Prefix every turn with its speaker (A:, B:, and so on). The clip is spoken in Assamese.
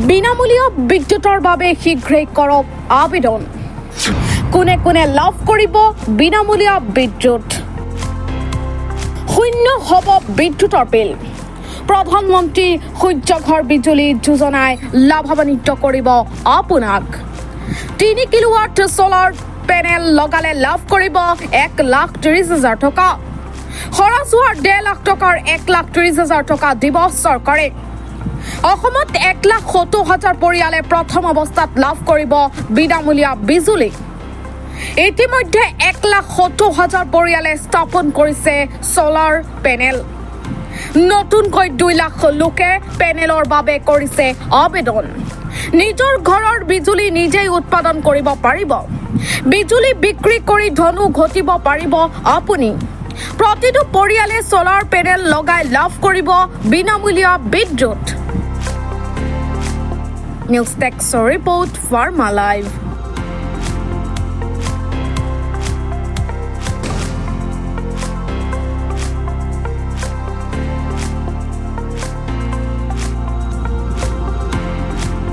A: বিনামূলীয়া বিদ্যুতৰ বাবে শীঘ্ৰেই কৰক আবেদন। কোনে কোনে লাভ কৰিব বিনামূলীয়া বিদ্যুৎ? শূন্য হ'ব বিদ্যুতৰ বিল। প্ৰধানমন্ত্ৰী সূৰ্যঘৰ বিজুলী যোজনাই লাভান্বিত কৰিব আপোনাক। 3 কিলোৱাট ছলাৰ পেনেল লগালে লাভ কৰিব 1,30,000 টকা। খৰচ হোৱাৰ 1.5 লাখ টকাৰ 1,30,000 টকা দিব চৰকাৰে। অসমত 1,70,000 পৰিয়ালে প্ৰথম অৱস্থাত লাভ কৰিব বিনামূলীয়া বিজুলী। ইতিমধ্যে 1,70,000 পৰিয়ালে স্থাপন কৰিছে ছলাৰ পেনেল। নতুনকৈ 2 লাখ লোকে পেনেলৰ বাবে কৰিছে আবেদন। নিজৰ ঘৰৰ বিজুলী নিজেই উৎপাদন কৰিব পাৰিব। বিজুলী বিক্ৰী কৰি ধনো ঘটিব পাৰিব আপুনি। প্ৰতিটো পৰিয়ালে ছলাৰ পেনেল লগাই লাভ কৰিব বিনামূলীয়া বিদ্যুৎ। নিউজ টেক্সৰ ৰিপৰ্ট ফাৰ্মা লাইভ।